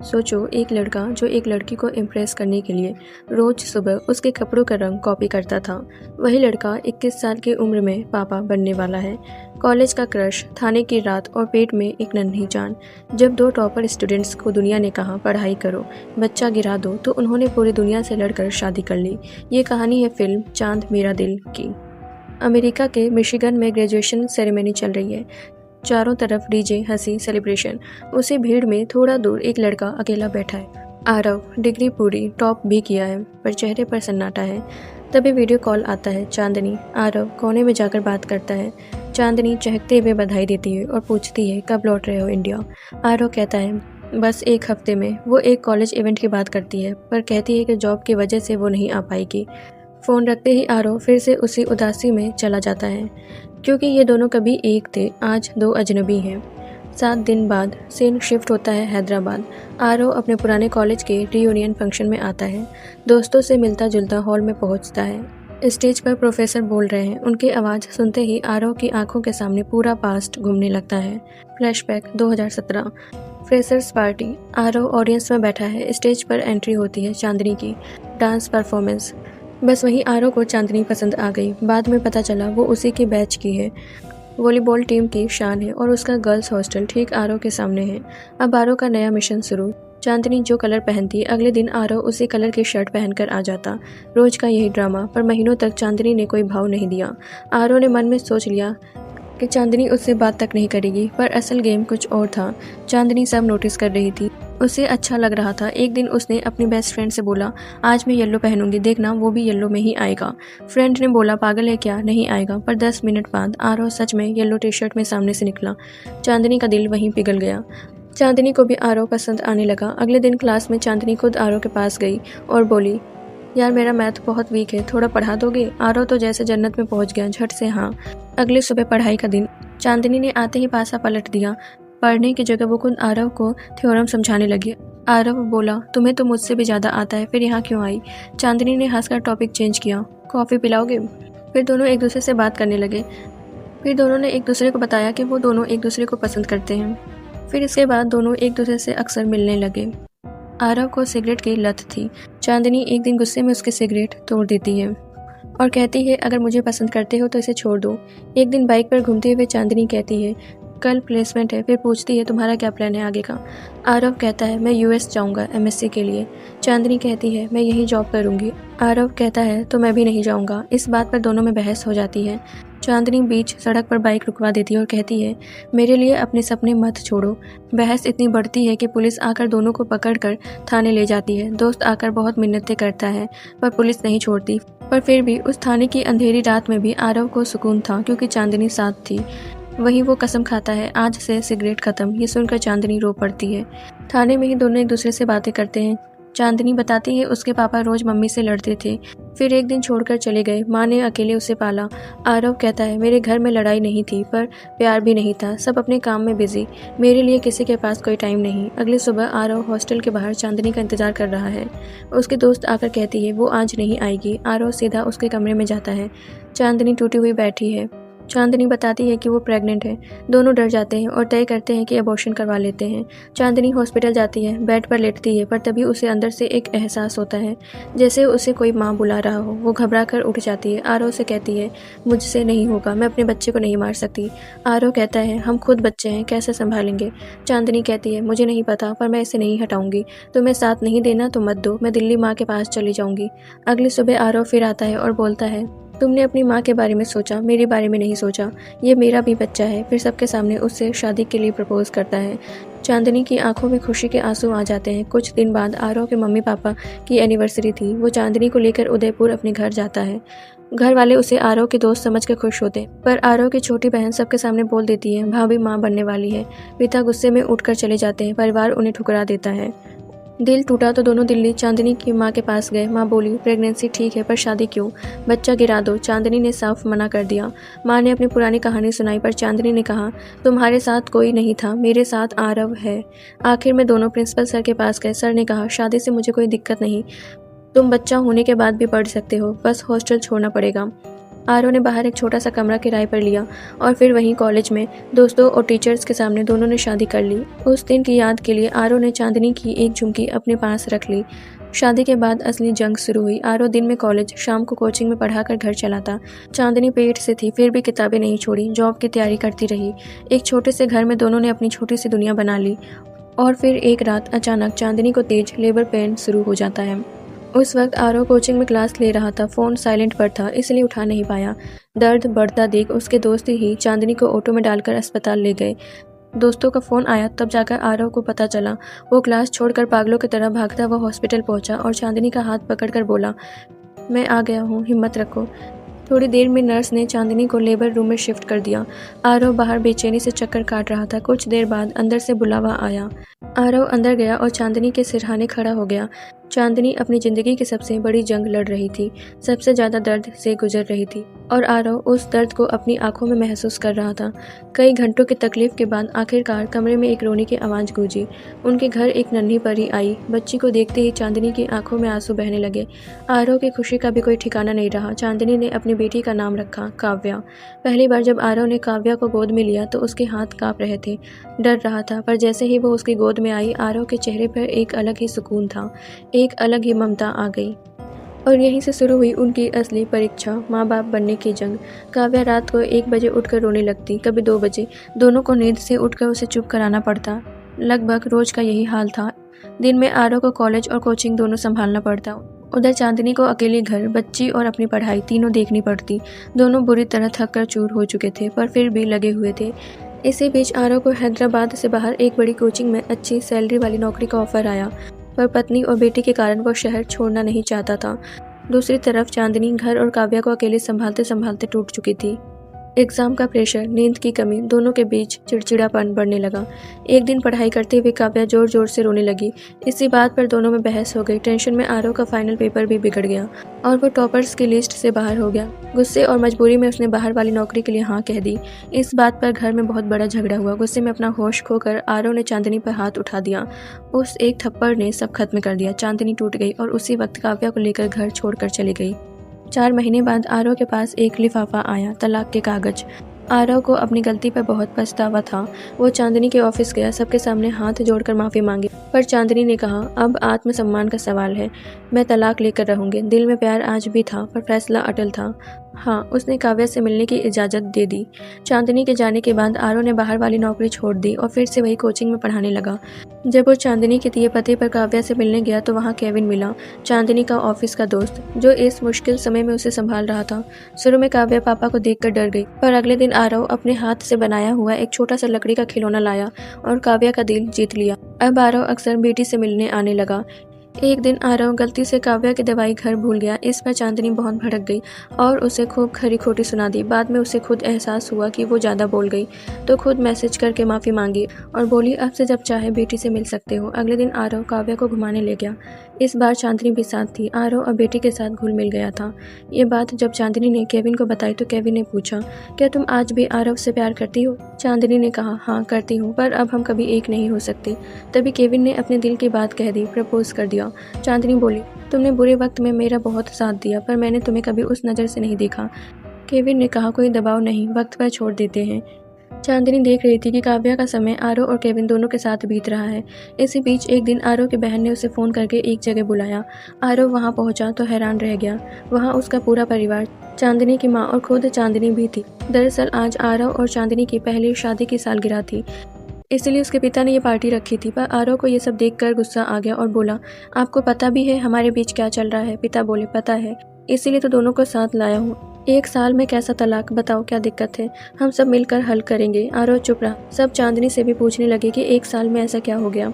सोचो, एक लड़का जो एक लड़की को इम्प्रेस करने के लिए रोज सुबह उसके कपड़ों का रंग कॉपी करता था, वही लड़का 21 साल की उम्र में पापा बनने वाला है। कॉलेज का क्रश, थाने की रात और पेट में एक नन्ही जान। जब दो टॉपर स्टूडेंट्स को दुनिया ने कहा पढ़ाई करो, बच्चा गिरा दो, तो उन्होंने पूरी दुनिया से लड़कर शादी कर ली। ये कहानी है फिल्म चांद मेरा दिल की। अमेरिका के मिशिगन में ग्रेजुएशन सेरेमनी चल रही है। चारों तरफ डीजे, हंसी, सेलिब्रेशन। उसी भीड़ में थोड़ा दूर एक लड़का अकेला बैठा है। आरव डिग्री पूरी, टॉप भी किया है, पर चेहरे पर सन्नाटा है। तभी वीडियो कॉल आता है। चांदनी। आरव कोने में जाकर बात करता है। चांदनी चहकते हुए बधाई देती है और पूछती है कब लौट रहे हो इंडिया। आरव कहता है बस एक हफ्ते में। वो एक कॉलेज इवेंट की बात करती है, पर कहती है कि जॉब की वजह से वो नहीं आ पाएगी। फ़ोन रखते ही आरव फिर से उसी उदासी में चला जाता है, क्योंकि ये दोनों कभी एक थे, आज दो अजनबी हैं। 7 दिन बाद सीन शिफ्ट होता है हैदराबाद। आरव अपने पुराने कॉलेज के रीयूनियन फंक्शन में आता है। दोस्तों से मिलता जुलता हॉल में पहुंचता है। स्टेज पर प्रोफेसर बोल रहे हैं। उनकी आवाज़ सुनते ही आरव की आंखों के सामने पूरा पास्ट घूमने लगता है। Flashback 2017 freshers party. Aarav audience में बैठा है। स्टेज पर एंट्री होती है चांदनी की। Dance performance. बस वहीं आरव को चांदनी पसंद आ गई। बाद में पता चला वो उसी की बैच की है। वॉलीबॉल टीम की शान है और उसका गर्ल्स हॉस्टल ठीक आरव के सामने है। अब आरव का नया मिशन शुरू। चांदनी जो कलर पहनती, अगले दिन आरव उसी कलर की शर्ट पहनकर आ जाता। रोज का यही ड्रामा, पर महीनों तक चांदनी ने कोई भाव नहीं दिया। आरव ने मन में सोच लिया कि चांदनी उससे बात तक नहीं करेगी, पर असल गेम कुछ और था। चांदनी सब नोटिस कर रही थी। उसे अच्छा लग रहा था। एक दिन उसने अपनी बेस्ट फ्रेंड से बोला आज मैं येलो पहनूंगी, देखना वो भी येलो में ही आएगा। फ्रेंड ने बोला पागल है क्या, नहीं आएगा। पर 10 मिनट बाद आरव सच में येलो टी शर्ट में सामने से निकला। चांदनी का दिल वहीं पिघल गया। चांदनी को भी आरव पसंद आने लगा। अगले दिन क्लास में चांदनी खुद आरव के पास गई और बोली यार मेरा मैथ बहुत वीक है, थोड़ा पढ़ा दोगे। आरव तो जैसे जन्नत में पहुंच गया, झट से हाँ। अगली सुबह पढ़ाई का दिन। चांदनी ने आते ही पासा पलट दिया। पढ़ने की जगह वो खुद आरव को थ्योरम समझाने लगी। आरव बोला तुम्हें तो मुझसे भी ज़्यादा आता है, फिर यहाँ क्यों आई। चांदनी ने हंसकर टॉपिक चेंज किया, कॉफ़ी पिलाओगे। फिर दोनों एक दूसरे से बात करने लगे। फिर दोनों ने एक दूसरे को बताया कि वो दोनों एक दूसरे को पसंद करते हैं। फिर इसके बाद दोनों एक दूसरे से अक्सर मिलने लगे। आरव को सिगरेट की लत थी। चांदनी एक दिन गुस्से में उसके सिगरेट तोड़ देती है और कहती है अगर मुझे पसंद करते हो तो इसे छोड़ दो। एक दिन बाइक पर घूमते हुए चांदनी कहती है कल प्लेसमेंट है। फिर पूछती है तुम्हारा क्या प्लान है आगे का। आरव कहता है मैं यूएस जाऊंगा एमएससी के लिए। चांदनी कहती है मैं यही जॉब करूंगी। आरव कहता है तो मैं भी नहीं जाऊंगा। इस बात पर दोनों में बहस हो जाती है। चांदनी बीच सड़क पर बाइक रुकवा देती है और कहती है मेरे लिए अपने सपने मत छोड़ो। बहस इतनी बढ़ती है कि पुलिस आकर दोनों को पकड़कर थाने ले जाती है। दोस्त आकर बहुत मिन्नतें करता है, पर पुलिस नहीं छोड़ती। पर फिर भी उस थाने की अंधेरी रात में भी आरव को सुकून था, क्योंकि चांदनी साथ थी। वहीं वो कसम खाता है आज से सिगरेट खत्म। ये सुनकर चांदनी रो पड़ती है। थाने में ही दोनों एक दूसरे से बातें करते हैं। चांदनी बताती है उसके पापा रोज मम्मी से लड़ते थे, फिर एक दिन छोड़कर चले गए। माँ ने अकेले उसे पाला। आरव कहता है मेरे घर में लड़ाई नहीं थी, पर प्यार भी नहीं था। सब अपने काम में बिजी, मेरे लिए किसी के पास कोई टाइम नहीं। अगली सुबह आरव हॉस्टल के बाहर चांदनी का इंतजार कर रहा है। उसकी दोस्त आकर कहती है वो आज नहीं आएगी। आरव सीधा उसके कमरे में जाता है। चांदनी टूटी हुई बैठी है। चांदनी बताती है कि वो प्रेग्नेंट है। दोनों डर जाते हैं और तय करते हैं कि अबॉर्शन करवा लेते हैं। चांदनी हॉस्पिटल जाती है, बेड पर लेटती है, पर तभी उसे अंदर से एक एहसास होता है जैसे उसे कोई माँ बुला रहा हो। वो घबरा कर उठ जाती है। आरव से कहती है मुझसे नहीं होगा, मैं अपने बच्चे को नहीं मार सकती। आरव कहता है हम खुद बच्चे हैं, कैसे संभालेंगे। चांदनी कहती है मुझे नहीं पता, पर मैं इसे नहीं हटाऊंगी। तुम्हें साथ नहीं देना तो मत दो, मैं दिल्ली माँ के पास चली जाऊंगी। अगली सुबह आरव फिर आता है और बोलता है तुमने अपनी माँ के बारे में सोचा, मेरे बारे में नहीं सोचा। ये मेरा भी बच्चा है। फिर सबके सामने उससे शादी के लिए प्रपोज करता है। चांदनी की आंखों में खुशी के आंसू आ जाते हैं। कुछ दिन बाद आरव के मम्मी पापा की एनिवर्सरी थी। वो चांदनी को लेकर उदयपुर अपने घर जाता है। घर वाले उसे आरव के दोस्त समझ कर खुश होते, पर आरव की छोटी बहन सबके सामने बोल देती है भाभी माँ बनने वाली है। पिता गुस्से में उठकर चले जाते हैं। परिवार उन्हें ठुकरा देता है। दिल टूटा तो दोनों दिल्ली चांदनी की माँ के पास गए। माँ बोली प्रेगनेंसी ठीक है, पर शादी क्यों, बच्चा गिरा दो। चांदनी ने साफ मना कर दिया। माँ ने अपनी पुरानी कहानी सुनाई, पर चांदनी ने कहा तुम्हारे साथ कोई नहीं था, मेरे साथ आरव है। आखिर में दोनों प्रिंसिपल सर के पास गए। सर ने कहा शादी से मुझे कोई दिक्कत नहीं, तुम बच्चा होने के बाद भी पढ़ सकते हो, बस हॉस्टल छोड़ना पड़ेगा। आरव ने बाहर एक छोटा सा कमरा किराए पर लिया और फिर वहीं कॉलेज में दोस्तों और टीचर्स के सामने दोनों ने शादी कर ली। उस दिन की याद के लिए आरव ने चांदनी की एक झुमकी अपने पास रख ली। शादी के बाद असली जंग शुरू हुई। आरव दिन में कॉलेज, शाम को कोचिंग में पढ़ाकर घर चला था। चांदनी पेट से थी फिर भी किताबें नहीं छोड़ी, जॉब की तैयारी करती रही। एक छोटे से घर में दोनों ने अपनी छोटी सी दुनिया बना ली। और फिर एक रात अचानक चांदनी को तेज लेबर पेन शुरू हो जाता है। उस वक्त आरव कोचिंग में क्लास ले रहा था। फ़ोन साइलेंट पर था इसलिए उठा नहीं पाया। दर्द बढ़ता देख उसके दोस्त ही चांदनी को ऑटो में डालकर अस्पताल ले गए। दोस्तों का फ़ोन आया तब जाकर आरव को पता चला। वो क्लास छोड़कर पागलों की तरह भागता हुआ हॉस्पिटल पहुंचा और चांदनी का हाथ पकड़कर बोला, मैं आ गया हूँ, हिम्मत रखो। थोड़ी देर में नर्स ने चांदनी को लेबर रूम में शिफ्ट कर दिया। आरव बाहर बेचैनी से चक्कर काट रहा था। कुछ देर बाद अंदर से बुलावा आया। आरव अंदर गया और चांदनी के सिरहाने खड़ा हो गया। चांदनी अपनी ज़िंदगी की सबसे बड़ी जंग लड़ रही थी, सबसे ज़्यादा दर्द से गुजर रही थी और आरव उस दर्द को अपनी आंखों में महसूस कर रहा था। कई घंटों की तकलीफ के बाद आखिरकार कमरे में एक रोने की आवाज़ गूंजी। उनके घर एक नन्ही परी आई। बच्ची को देखते ही चांदनी की आंखों में आंसू बहने लगे। आरव की खुशी का भी कोई ठिकाना नहीं रहा। चांदनी ने अपनी बेटी का नाम रखा काव्या। पहली बार जब आरव ने काव्या को गोद में लिया तो उसके हाथ काँप रहे थे, डर रहा था, पर जैसे ही वो उसकी गोद में आई आरव के चेहरे पर एक अलग ही सुकून था, एक अलग ही ममता आ गई। और यहीं से शुरू हुई उनकी असली परीक्षा, माँ बाप बनने की जंग। काव्या रात को 1 बजे उठकर रोने लगती, कभी 2 बजे। दोनों को नींद से उठकर उसे चुप कराना पड़ता। लगभग रोज का यही हाल था। दिन में आरव को कॉलेज और कोचिंग दोनों संभालना पड़ता। उधर चांदनी को अकेले घर, बच्ची और अपनी पढ़ाई तीनों देखनी पड़ती। दोनों बुरी तरह थक कर चूर हो चुके थे पर फिर भी लगे हुए थे। इसी बीच आरव को हैदराबाद से बाहर एक बड़ी कोचिंग में अच्छी सैलरी वाली नौकरी का ऑफर आया, पर पत्नी और बेटी के कारण वो शहर छोड़ना नहीं चाहता था। दूसरी तरफ चांदनी घर और काव्या को अकेले संभालते संभालते टूट चुकी थी। एग्जाम का प्रेशर, नींद की कमी, दोनों के बीच चिड़चिड़ापन बढ़ने लगा। एक दिन पढ़ाई करते हुए काव्या जोर जोर से रोने लगी। इसी बात पर दोनों में बहस हो गई। टेंशन में आरव का फाइनल पेपर भी बिगड़ गया और वो टॉपर्स की लिस्ट से बाहर हो गया। गुस्से और मजबूरी में उसने बाहर वाली नौकरी के लिए हाँ कह दी। इस बात पर घर में बहुत बड़ा झगड़ा हुआ। गुस्से में अपना होश खोकर आरव ने चांदनी पर हाथ उठा दिया। उस एक थप्पड़ ने सब खत्म कर दिया। चांदनी टूट गई और उसी वक्त काव्या को लेकर घर छोड़कर चली गई। 4 महीने बाद आरव के पास एक लिफाफा आया, तलाक के कागज। आरव को अपनी गलती पर बहुत पछतावा था। वो चांदनी के ऑफिस गया, सबके सामने हाथ जोड़कर माफ़ी मांगी, पर चांदनी ने कहा, अब आत्मसम्मान का सवाल है, मैं तलाक लेकर रहूंगी। दिल में प्यार आज भी था पर फैसला अटल था। हाँ, उसने काव्या से मिलने की इजाज़त दे दी। चांदनी के जाने के बाद आरव ने बाहर वाली नौकरी छोड़ दी और फिर से वही कोचिंग में पढ़ाने लगा। जब वो चांदनी के दिए पते पर काव्या से मिलने गया तो वहाँ केविन मिला, चांदनी का ऑफिस का दोस्त, जो इस मुश्किल समय में उसे संभाल रहा था। शुरू में काव्या पापा को देखकर डर गई, पर अगले दिन आरव अपने हाथ से बनाया हुआ एक छोटा सा लकड़ी का खिलौना लाया और काव्या का दिल जीत लिया। अब आरव अक्सर बेटी से मिलने आने लगा। एक दिन आरव गलती से काव्या की दवाई घर भूल गया। इस पर चांदनी बहुत भड़क गई और उसे खूब खरी खोटी सुना दी। बाद में उसे खुद एहसास हुआ कि वो ज़्यादा बोल गई, तो खुद मैसेज करके माफ़ी मांगी और बोली, अब से जब चाहे बेटी से मिल सकते हो। अगले दिन आरव काव्या को घुमाने ले गया। इस बार चांदनी भी साथ थी। आरव अब बेटी के साथ घुल मिल गया था। ये बात जब चांदनी ने केविन को बताई तो केविन ने पूछा, क्या तुम आज भी आरव से प्यार करती हो? चांदनी ने कहा, हाँ करती हूँ, पर अब हम कभी एक नहीं हो सकते। तभी केविन ने अपने दिल की बात कह दी, प्रपोज कर दिया। चांदनी बोली, तुमने बुरे वक्त में मेरा बहुत साथ दिया, पर मैंने तुम्हें कभी उस नज़र से नहीं देखा। केविन ने कहा, कोई दबाव नहीं, वक्त पर छोड़ देते हैं। चांदनी देख रही थी कि काव्या का समय आरव और केविन दोनों के साथ बीत रहा है। इसी बीच एक दिन आरव की बहन ने उसे फ़ोन करके एक जगह बुलाया। आरव वहां पहुंचा तो हैरान रह गया। वहां उसका पूरा परिवार, चांदनी की माँ और खुद चांदनी भी थी। दरअसल आज आरव और चांदनी की पहली शादी की सालगिरह थी, इसलिए उसके पिता ने ये पार्टी रखी थी। पर आरव को ये सब देखकर गुस्सा आ गया और बोला, आपको पता भी है हमारे बीच क्या चल रहा है? पिता बोले, पता है, इसीलिए तो दोनों को साथ लाया हूँ। 1 साल में कैसा तलाक, बताओ क्या दिक्कत है? हम सब मिलकर हल करेंगे। आरव चुप रहा। सब चांदनी से भी पूछने लगे कि 1 साल में ऐसा क्या हो गया।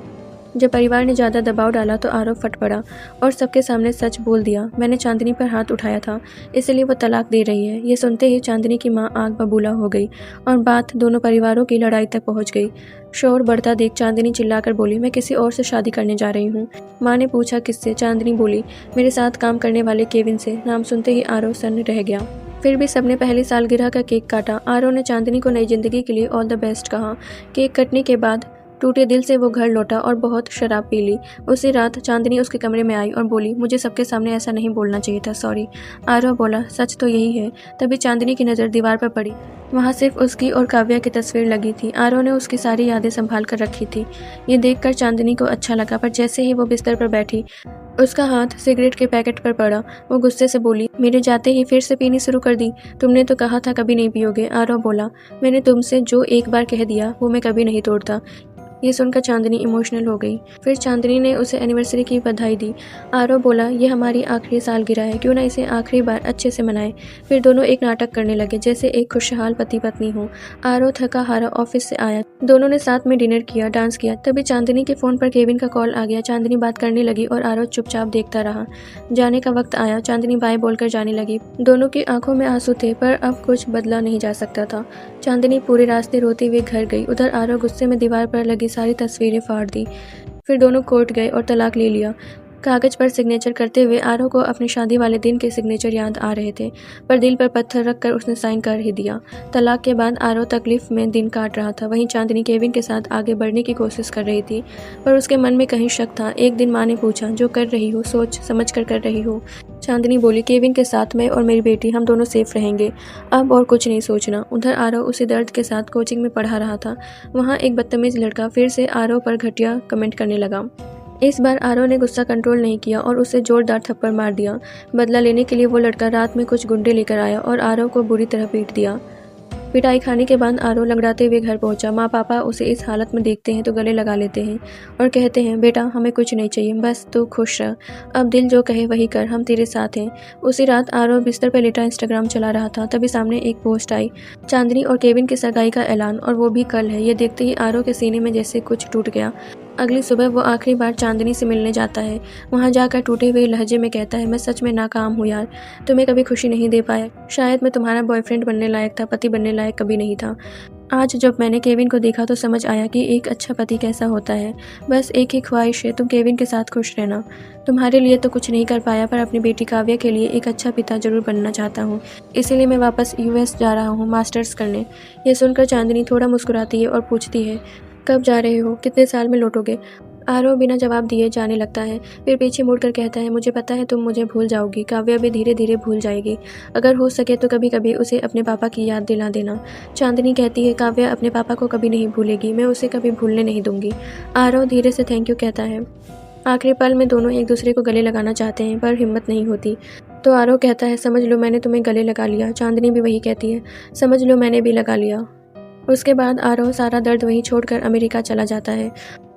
जब परिवार ने ज़्यादा दबाव डाला तो आरव फट पड़ा और सबके सामने सच बोल दिया, मैंने चांदनी पर हाथ उठाया था, इसलिए वो तलाक दे रही है। ये सुनते ही चांदनी की माँ आग बबूला हो गई और बात दोनों परिवारों की लड़ाई तक पहुँच गई। शोर बढ़ता देख चांदनी चिल्लाकर बोली, मैं किसी और से शादी करने जा रही हूँ। माँ ने पूछा, किससे? चांदनी बोली, मेरे साथ काम करने वाले केविन से। नाम सुनते ही आरव सन्न रह गया। फिर भी सबने पहली सालगिरह का केक काटा। आरव ने चांदनी को नई जिंदगी के लिए ऑल द बेस्ट कहा। केक कटने के बाद टूटे दिल से वो घर लौटा और बहुत शराब पी ली। उसी रात चांदनी उसके कमरे में आई और बोली, मुझे सबके सामने ऐसा नहीं बोलना चाहिए था, सॉरी। आरव बोला, सच तो यही है। तभी चांदनी की नज़र दीवार पर पड़ी। वहाँ सिर्फ उसकी और काव्या की तस्वीर लगी थी। आरव ने उसकी सारी यादें संभाल कर रखी थी। ये देखकर चांदनी को अच्छा लगा, पर जैसे ही वो बिस्तर पर बैठी उसका हाथ सिगरेट के पैकेट पर पड़ा। वो गुस्से से बोली, मेरे जाते ही फिर से पीनी शुरू कर दी। तुमने तो कहा था कभी नहीं पियोगे। आरव बोला, मैंने तुमसे जो एक बार कह दिया वो मैं कभी नहीं तोड़ता। ये सुनकर चांदनी इमोशनल हो गई। फिर चांदनी ने उसे एनिवर्सरी की बधाई दी। आरव बोला, ये हमारी आखिरी सालगिरह है, क्यों ना इसे आखिरी बार अच्छे से मनाएं। फिर दोनों एक नाटक करने लगे जैसे एक खुशहाल पति पत्नी हो। आरव थका हारा ऑफिस से आया। दोनों ने साथ में डिनर किया, डांस किया। तभी चांदनी के फोन पर केविन का कॉल आ गया। चांदनी बात करने लगी और आरव चुपचाप देखता रहा। जाने का वक्त आया। चांदनी बाय बोलकर जाने लगी। दोनों की आंखों में आंसू थे, पर अब कुछ बदला नहीं जा सकता था। चांदनी पूरे रास्ते रोते हुए घर गई। उधर आरव गुस्से में दीवार पर लगी सारी तस्वीरें फाड़ दी। फिर दोनों कोर्ट गए और तलाक ले लिया। कागज पर सिग्नेचर करते हुए आरव को अपने शादी वाले दिन के सिग्नेचर याद आ रहे थे, पर दिल पर पत्थर रखकर उसने साइन कर ही दिया। तलाक के बाद आरव तकलीफ में दिन काट रहा था। वहीं चांदनी केविन के साथ आगे बढ़ने की कोशिश कर रही थी, पर उसके मन में कहीं शक था। एक दिन माँ ने पूछा, जो कर रही हो सोच समझ कर रही हो। चांदनी बोली, केविन के साथ मैं और मेरी बेटी, हम दोनों सेफ रहेंगे, अब और कुछ नहीं सोचना। उधर आरव उसी दर्द के साथ कोचिंग में पढ़ा रहा था। वहाँ एक बदतमीज लड़का फिर से आरव पर घटिया कमेंट करने लगा। इस बार आरव ने गुस्सा कंट्रोल नहीं किया और उसे जोरदार थप्पड़ मार दिया। बदला लेने के लिए वो लड़का रात में कुछ गुंडे लेकर आया और आरव को बुरी तरह पीट दिया। पिटाई खाने के बाद आरव लंगड़ाते हुए घर पहुंचा। माँ पापा उसे इस हालत में देखते हैं तो गले लगा लेते हैं और कहते हैं, बेटा हमें कुछ नहीं चाहिए, बस तू खुश रह, अब दिल जो कहे वही कर, हम तेरे साथ हैं। उसी रात आरव बिस्तर पर लेटा इंस्टाग्राम चला रहा था। तभी सामने एक पोस्ट आई, चांदनी और केविन की सगाई का ऐलान, और वो भी कल है। ये देखते ही आरव के सीने में जैसे कुछ टूट गया। अगली सुबह वो आखिरी बार चांदनी से मिलने जाता है। वहाँ जाकर टूटे हुए लहजे में कहता है, मैं सच में नाकाम हूँ यार, तुम्हें कभी खुशी नहीं दे पाया। शायद मैं तुम्हारा बॉयफ्रेंड बनने लायक था, पति बनने लायक कभी नहीं था। आज जब मैंने केविन को देखा तो समझ आया कि एक अच्छा पति कैसा होता है। बस एक ही ख्वाहिश है, तुम केविन के साथ खुश रहना। तुम्हारे लिए तो कुछ नहीं कर पाया, पर अपनी बेटी काव्या के लिए एक अच्छा पिता जरूर बनना चाहता हूँ। इसीलिए मैं वापस यूएस जा रहा हूँ मास्टर्स करने। ये सुनकर चांदनी थोड़ा मुस्कुराती है और पूछती है, कब जा रहे हो, कितने साल में लौटोगे। आरव बिना जवाब दिए जाने लगता है। फिर पीछे मुड़कर कहता है, मुझे पता है तुम मुझे भूल जाओगी, काव्या भी धीरे धीरे भूल जाएगी। अगर हो सके तो कभी कभी उसे अपने पापा की याद दिला देना। चांदनी कहती है, काव्या अपने पापा को कभी नहीं भूलेगी, मैं उसे कभी भूलने नहीं दूंगी। आरव धीरे से थैंक यू कहता है। आखिरी पल में दोनों एक दूसरे को गले लगाना चाहते हैं, पर हिम्मत नहीं होती। तो आरव कहता है, समझ लो मैंने तुम्हें गले लगा लिया। चांदनी भी वही कहती है, समझ लो मैंने भी लगा लिया। उसके बाद आरव सारा दर्द वहीं छोड़कर अमेरिका चला जाता है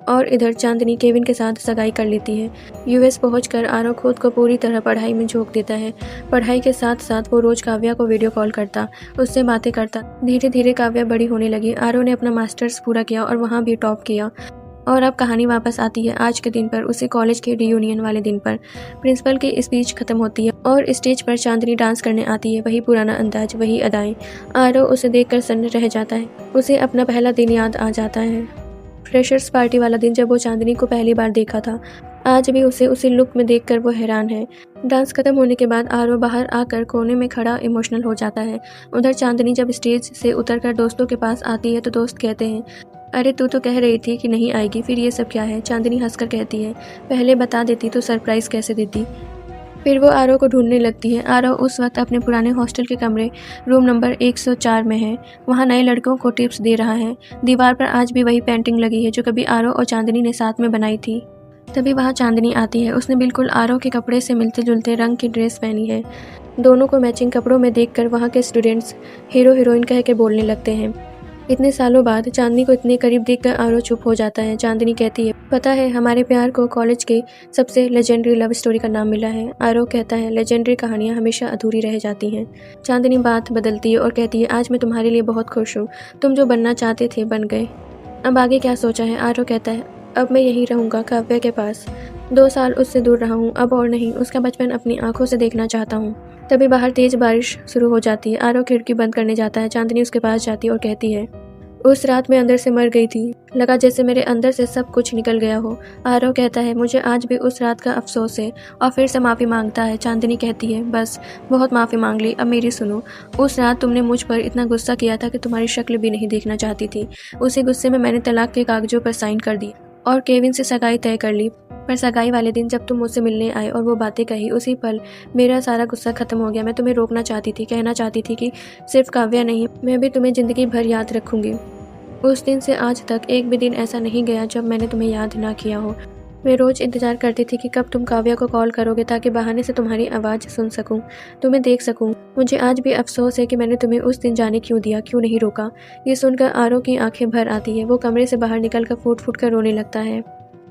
और इधर चांदनी केविन के साथ सगाई कर लेती है। यूएस पहुंचकर आरव खुद को पूरी तरह पढ़ाई में झोंक देता है। पढ़ाई के साथ साथ वो रोज काव्या को वीडियो कॉल करता, उससे बातें करता। धीरे धीरे काव्या बड़ी होने लगी। आरव ने अपना मास्टर्स पूरा किया और वहाँ भी टॉप किया। और अब कहानी वापस आती है आज के दिन पर, उसी कॉलेज के रियूनियन वाले दिन पर। प्रिंसिपल की स्पीच खत्म होती है और स्टेज पर चांदनी डांस करने आती है। वही पुराना अंदाज, वही अदाएं। आरव उसे देखकर सन्न रह जाता है। उसे अपना पहला दिन याद आ जाता है, फ्रेशर्स पार्टी वाला दिन, जब वो चांदनी को पहली बार देखा था। आज भी उसे उसी लुक में देखकर वो हैरान है। डांस खत्म होने के बाद आरव बाहर आकर कोने में खड़ा इमोशनल हो जाता है। उधर चांदनी जब स्टेज से उतरकर दोस्तों के पास आती है तो दोस्त कहते हैं, अरे तू तो कह रही थी कि नहीं आएगी, फिर ये सब क्या है। चांदनी हंसकर कहती है, पहले बता देती तो सरप्राइज कैसे देती। फिर वो आरव को ढूंढने लगती है। आरव उस वक्त अपने पुराने हॉस्टल के कमरे रूम नंबर 104 में है। वहाँ नए लड़कों को टिप्स दे रहा है। दीवार पर आज भी वही पेंटिंग लगी है जो कभी आरव और चांदनी ने साथ में बनाई थी। तभी वहाँ चांदनी आती है। उसने बिल्कुल आरव के कपड़े से मिलते जुलते रंग की ड्रेस पहनी है। दोनों को मैचिंग कपड़ों में देखकर वहाँ के स्टूडेंट्स हीरो हीरोइन कह के बोलने लगते हैं। इतने सालों बाद चांदनी को इतने करीब देखकर आरव चुप हो जाता है। चांदनी कहती है, पता है हमारे प्यार को कॉलेज के सबसे लेजेंडरी लव स्टोरी का नाम मिला है। आरव कहता है, लेजेंडरी कहानियां हमेशा अधूरी रह जाती हैं। चांदनी बात बदलती है और कहती है, आज मैं तुम्हारे लिए बहुत खुश हूँ, तुम जो बनना चाहते थे बन गए। अब आगे क्या सोचा है। आरव कहता है, अब मैं यहीं रहूँगा काव्या के पास। 2 साल उससे दूर रहा हूँ, अब और नहीं। उसका बचपन अपनी आंखों से देखना चाहता हूँ। तभी बाहर तेज बारिश शुरू हो जाती है। आरव खिड़की बंद करने जाता है। चांदनी उसके पास जाती है और कहती है, उस रात मैं अंदर से मर गई थी, लगा जैसे मेरे अंदर से सब कुछ निकल गया हो। आरव कहता है, मुझे आज भी उस रात का अफसोस है, और फिर से माफ़ी मांगता है। चांदनी कहती है, बस बहुत माफ़ी मांग ली, अब मेरी सुनो। उस रात तुमने मुझ पर इतना गुस्सा किया था कि तुम्हारी शक्ल भी नहीं देखना चाहती थी। उसी गुस्से में मैंने तलाक के कागजों पर साइन कर दी और केविन से सगाई तय कर ली। पर सगाई वाले दिन जब तुम मुझसे मिलने आए और वो बातें कही, उसी पल मेरा सारा गुस्सा खत्म हो गया। मैं तुम्हें रोकना चाहती थी, कहना चाहती थी कि सिर्फ काव्या नहीं, मैं भी तुम्हें ज़िंदगी भर याद रखूंगी। उस दिन से आज तक एक भी दिन ऐसा नहीं गया जब मैंने तुम्हें याद ना किया हो। मैं रोज़ इंतज़ार करती थी कि कब तुम काव्या को कॉल करोगे, ताकि बहाने से तुम्हारी आवाज़ सुन सकूं, तुम्हें देख सकूं। मुझे आज भी अफसोस है कि मैंने तुम्हें उस दिन जाने क्यों दिया, क्यों नहीं रोका। ये सुनकर आरव की आंखें भर आती है। वो कमरे से बाहर निकलकर फूट फूट कर रोने लगता है।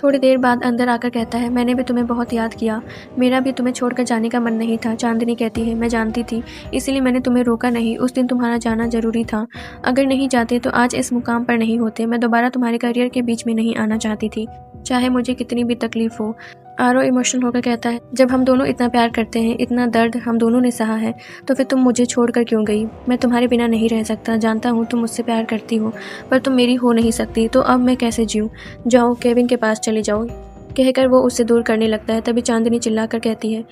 थोड़ी देर बाद अंदर आकर कहता है, मैंने भी तुम्हें बहुत याद किया, मेरा भी तुम्हें छोड़कर जाने का मन नहीं था। चांदनी कहती है, मैं जानती थी, इसीलिए मैंने तुम्हें रोका नहीं। उस दिन तुम्हारा जाना जरूरी था, अगर नहीं जाते तो आज इस मुकाम पर नहीं होते। मैं दोबारा तुम्हारे करियर के बीच में नहीं आना चाहती थी, चाहे मुझे कितनी भी तकलीफ हो। आरव इमोशनल होकर कहता है, जब हम दोनों इतना प्यार करते हैं, इतना दर्द हम दोनों ने सहा है, तो फिर तुम मुझे छोड़कर क्यों गई? मैं तुम्हारे बिना नहीं रह सकता, जानता हूँ तुम मुझसे प्यार करती हो, पर तुम मेरी हो नहीं सकती, तो अब मैं कैसे जीऊँ? जाओ केविन के पास चले जाओ, कहकर वो उससे दूर करने लगता है। तभी चांदनी चिल्लाकर कहती है,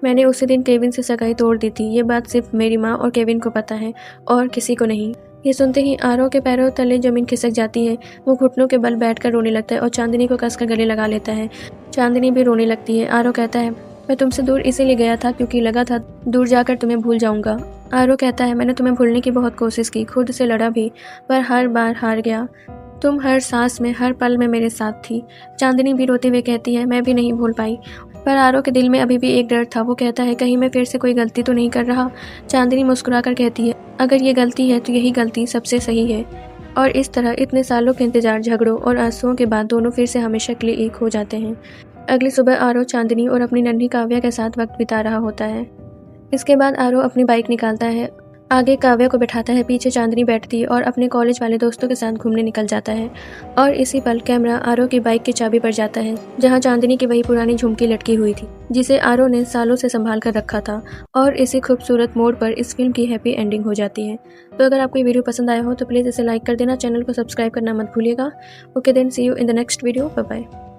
मैंने उसी दिन केविन से सगाई तोड़ दी थी। ये बात सिर्फ मेरी माँ और केविन को पता है, और किसी को नहीं। ये सुनते ही आरव के पैरों तले जमीन खिसक जाती है। वो घुटनों के बल बैठकर रोने लगता है और चांदनी को कसकर गले लगा लेता है। चांदनी भी रोने लगती है। आरव कहता है, मैं तुमसे दूर इसीलिए गया था क्योंकि लगा था दूर जाकर तुम्हें भूल जाऊंगा। आरव कहता है, मैंने तुम्हें भूलने की बहुत कोशिश की, खुद से लड़ा भी, पर हर बार हार गया। तुम हर सांस में, हर पल में मेरे साथ थी। चांदनी भी रोते हुए कहती है, मैं भी नहीं भूल पाई। पर आरव के दिल में अभी भी एक डर था। वो कहता है, कहीं मैं फिर से कोई गलती तो नहीं कर रहा। चांदनी मुस्कुराकर कहती है, अगर ये गलती है तो यही गलती सबसे सही है। और इस तरह इतने सालों के इंतजार, झगड़ों और आंसुओं के बाद दोनों फिर से हमेशा के लिए एक हो जाते हैं। अगली सुबह आरव चांदनी और अपनी नन्ही काव्या के साथ वक्त बिता रहा होता है। इसके बाद आरव अपनी बाइक निकालता है, आगे काव्या को बैठाता है, पीछे चांदनी बैठती है और अपने कॉलेज वाले दोस्तों के साथ घूमने निकल जाता है। और इसी पल कैमरा आरव की बाइक की चाबी पर जाता है, जहां चांदनी की वही पुरानी झुमकी लटकी हुई थी, जिसे आरव ने सालों से संभाल कर रखा था। और इसी खूबसूरत मोड़ पर इस फिल्म की हैप्पी एंडिंग हो जाती है। तो अगर आपको ये वीडियो पसंद आया हो तो प्लीज़ इसे लाइक कर देना, चैनल को सब्सक्राइब करना मत भूलिएगा। Okay then, see you in the next video, bye bye.